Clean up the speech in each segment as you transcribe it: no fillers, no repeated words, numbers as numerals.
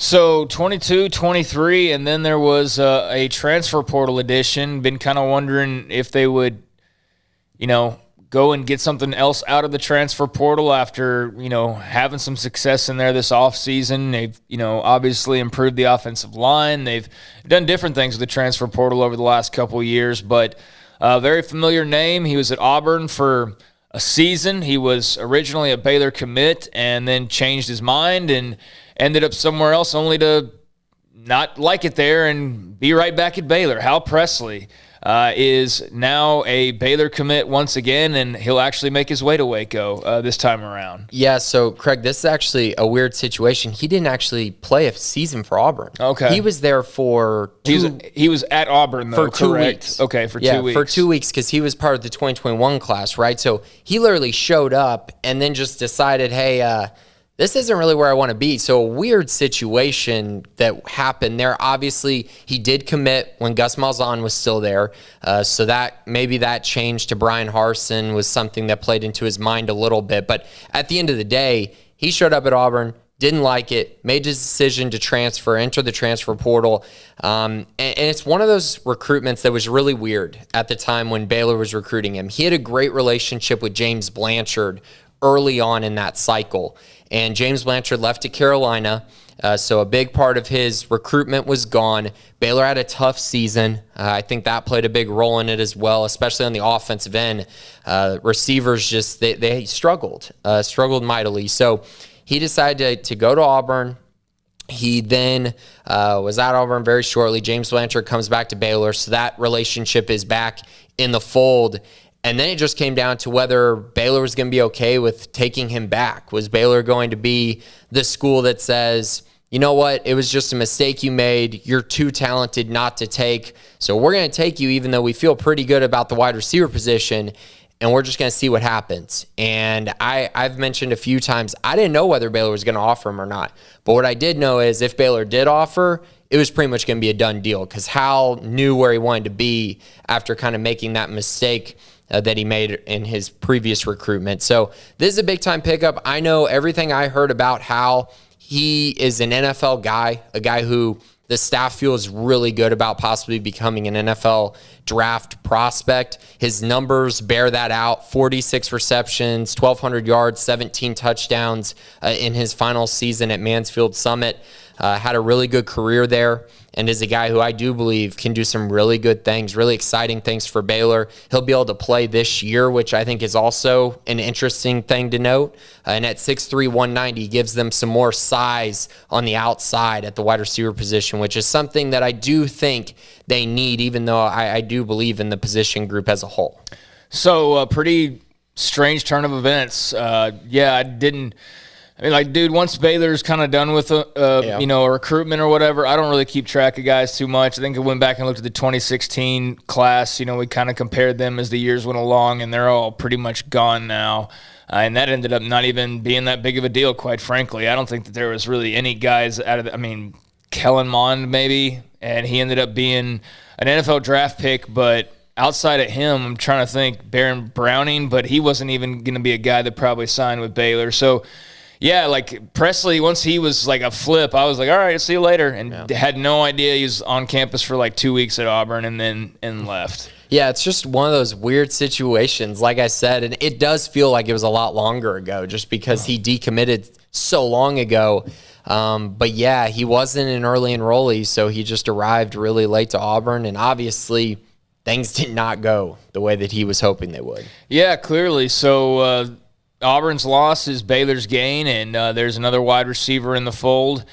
So 22, 23, and then there was a transfer portal edition. Been kind of wondering if they would, go and get something else out of the transfer portal after, having some success in there this offseason. They've, obviously improved the offensive line. They've done different things with the transfer portal over the last couple of years, but a very familiar name. He was at Auburn for a season. He was originally a Baylor commit and then changed his mind and ended up somewhere else only to not like it there and be right back at Baylor. Hal Presley is now a Baylor commit once again, and he'll actually make his way to Waco this time around. Yeah, so, Craig, this is actually a weird situation. He didn't actually play a season for Auburn. Okay. He was there for He was at Auburn, though, for 2 correct? weeks. Okay, for 2 weeks. Yeah, for 2 weeks because he was part of the 2021 class, right? So he literally showed up and then just decided, hey, this isn't really where I want to be. So a weird situation that happened there. Obviously, he did commit when Gus Malzahn was still there. So that maybe that change to Brian Harsin was something that played into his mind a little bit. But at the end of the day, he showed up at Auburn, didn't like it, made his decision to transfer, enter the transfer portal. And it's one of those recruitments that was really weird at the time when Baylor was recruiting him. He had a great relationship with James Blanchard early on in that cycle. And James Blanchard left to Carolina, so a big part of his recruitment was gone. Baylor had a tough season. I think that played a big role in it as well, especially on the offensive end. Receivers just, they struggled mightily. So he decided to go to Auburn. He then was at Auburn very shortly. James Blanchard comes back to Baylor, so that relationship is back in the fold. And then it just came down to whether Baylor was going to be okay with taking him back. Was Baylor going to be the school that says, you know what, it was just a mistake you made. You're too talented not to take. So we're going to take you even though we feel pretty good about the wide receiver position, and we're just going to see what happens. And I've mentioned a few times, I didn't know whether Baylor was going to offer him or not. But what I did know is if Baylor did offer, it was pretty much going to be a done deal because Hal knew where he wanted to be after kind of making that mistake that he made in his previous recruitment. So this is a big-time pickup. I know everything I heard about Hal. He is an NFL guy, a guy who the staff feels really good about possibly becoming an NFL draft prospect. His numbers bear that out. 46 receptions, 1,200 yards, 17 touchdowns in his final season at Mansfield Summit. Had a really good career there and is a guy who I do believe can do some really good things, really exciting things for Baylor. He'll be able to play this year, which I think is also an interesting thing to note. And at 6'3", 190, gives them some more size on the outside at the wide receiver position, which is something that I do think they need, even though I do believe in the position group as a whole. So a pretty strange turn of events. Dude, once Baylor's kind of done with a recruitment or whatever, I don't really keep track of guys too much. I think I went back and looked at the 2016 class. We kind of compared them as the years went along, and they're all pretty much gone now. And that ended up not even being that big of a deal, quite frankly. I don't think that there was really any guys out of Kellen Mond maybe, and he ended up being an NFL draft pick, but outside of him, I'm trying to think, Baron Browning, but he wasn't even going to be a guy that probably signed with Baylor. So, yeah, like Presley, once he was like a flip, I was like, all right, see you later. And had no idea he was on campus for like 2 weeks at Auburn and left. Yeah, it's just one of those weird situations, like I said, and it does feel like it was a lot longer ago just because he decommitted so long ago. But yeah, he wasn't an early enrollee, so he just arrived really late to Auburn, and obviously things did not go the way that he was hoping they would. Yeah, clearly. So Auburn's loss is Baylor's gain, and there's another wide receiver in the fold.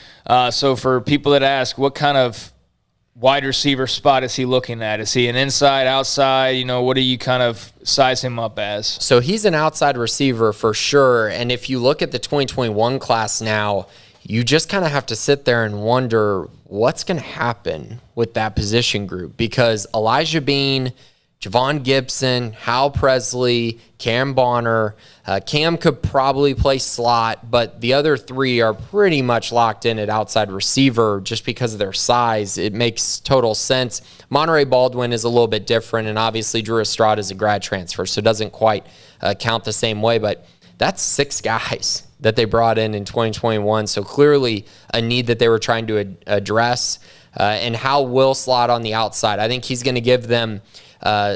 So for people that ask, what kind of wide receiver spot is he looking at? Is he an inside, outside? What do you kind of size him up as? So he's an outside receiver for sure, and if you look at the 2021 class now, you just kind of have to sit there and wonder what's going to happen with that position group because Elijah Bean, Javon Gibson, Hal Presley, Cam Bonner. Cam could probably play slot, but the other three are pretty much locked in at outside receiver just because of their size. It makes total sense. Monterey Baldwin is a little bit different, and obviously Drew Estrada is a grad transfer, so it doesn't quite count the same way, but that's 6 guys that they brought in 2021. So clearly a need that they were trying to address. And how will slot on the outside. I think he's going to give them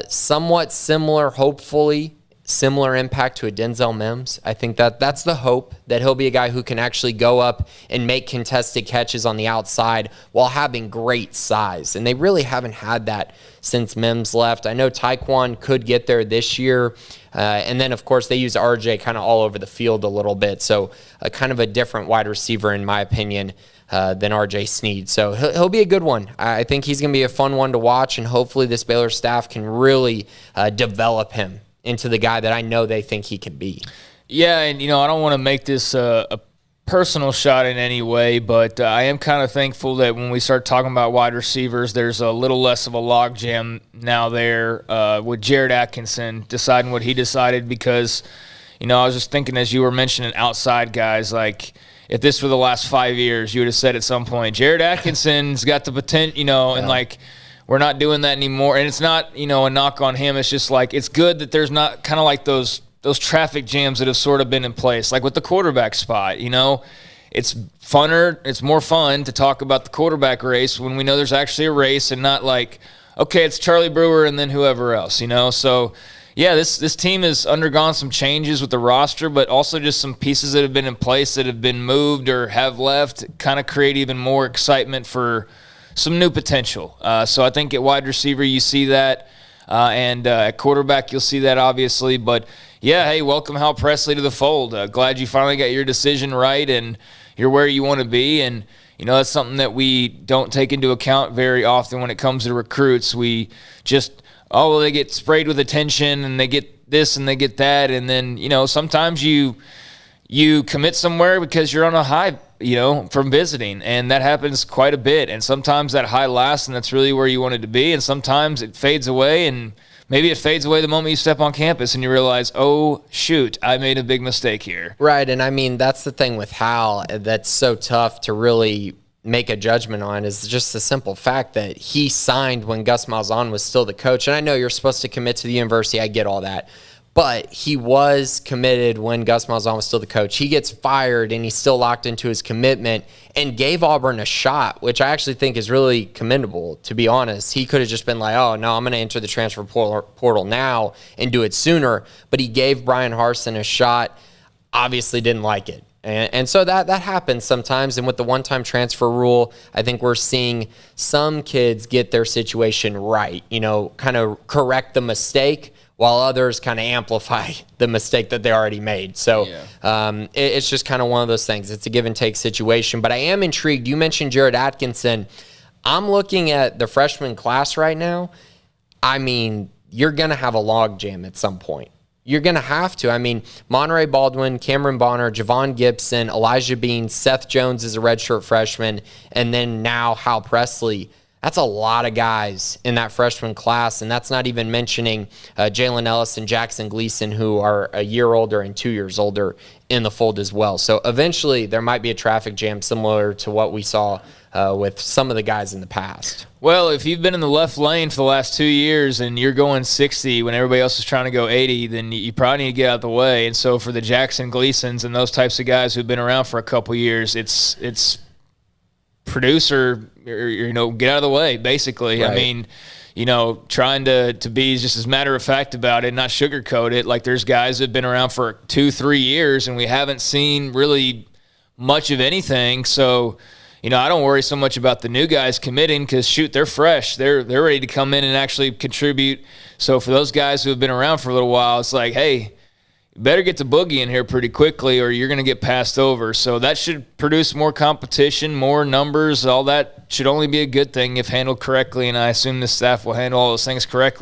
somewhat similar, hopefully, similar impact to a Denzel Mims. I think that's the hope, that he'll be a guy who can actually go up and make contested catches on the outside while having great size. And they really haven't had that since Mims left. I know Tyquan could get there this year. And then, of course, they use RJ kind of all over the field a little bit. So kind of a different wide receiver, in my opinion, than RJ Sneed. So he'll be a good one. I think he's going to be a fun one to watch, and hopefully this Baylor staff can really develop him into the guy that I know they think he can be. Yeah, and, I don't want to make this a personal shot in any way, but I am kind of thankful that when we start talking about wide receivers, there's a little less of a logjam now there with Jared Atkinson deciding what he decided, because, I was just thinking as you were mentioning outside guys, like if this were the last 5 years, you would have said at some point, Jared Atkinson's got the potential, and like we're not doing that anymore. And it's not, a knock on him. It's just like it's good that there's not kind of like those traffic jams that have sort of been in place, like with the quarterback spot. It's funner, it's more fun to talk about the quarterback race when we know there's actually a race and not like, okay, it's Charlie Brewer and then whoever else, So, yeah, this team has undergone some changes with the roster, but also just some pieces that have been in place that have been moved or have left kind of create even more excitement for some new potential. So I think at wide receiver you see that, and at quarterback you'll see that obviously. But, yeah, hey, welcome Hal Presley to the fold. Glad you finally got your decision right and you're where you want to be. And, that's something that we don't take into account very often when it comes to recruits. We just – they get sprayed with attention and they get this and they get that. And then, sometimes you commit somewhere because you're on a high, from visiting. And that happens quite a bit. And sometimes that high lasts and that's really where you wanted to be. And sometimes it fades away, and maybe it fades away the moment you step on campus and you realize, oh, shoot, I made a big mistake here. Right. And I mean, that's the thing with Hal that's so tough to really make a judgment on, is just the simple fact that he signed when Gus Malzahn was still the coach. And I know you're supposed to commit to the university. I get all that. But he was committed when Gus Malzahn was still the coach. He gets fired, and he's still locked into his commitment and gave Auburn a shot, which I actually think is really commendable, to be honest. He could have just been like, oh, no, I'm going to enter the transfer portal now and do it sooner. But he gave Brian Harsin a shot, obviously didn't like it. And so that happens sometimes. And with the one-time transfer rule, I think we're seeing some kids get their situation right, kind of correct the mistake, while others kind of amplify the mistake that they already made. So it's just kind of one of those things. It's a give-and-take situation. But I am intrigued. You mentioned Jared Atkinson. I'm looking at the freshman class right now. I mean, you're going to have a logjam at some point. You're going to have to. I mean, Monterey Baldwin, Cameron Bonner, Javon Gibson, Elijah Bean, Seth Jones is a redshirt freshman, and then now Hal Presley. That's a lot of guys in that freshman class, and that's not even mentioning Jalen Ellis and Jackson Gleason, who are a year older and 2 years older in the fold as well. So eventually there might be a traffic jam similar to what we saw with some of the guys in the past. Well, if you've been in the left lane for the last 2 years and you're going 60 when everybody else is trying to go 80, then you probably need to get out of the way. And so for the Jackson Gleasons and those types of guys who've been around for a couple years, it's producer, get out of the way, basically. Right. I mean, trying to be just as matter of fact about it, not sugarcoat it. Like there's guys that have been around for 2-3 years and we haven't seen really much of anything. So, I don't worry so much about the new guys committing because, shoot, they're fresh. They're ready to come in and actually contribute. So for those guys who have been around for a little while, it's like, hey, you better get the boogie in here pretty quickly or you're going to get passed over. So that should produce more competition, more numbers. All that should only be a good thing if handled correctly, and I assume the staff will handle all those things correctly.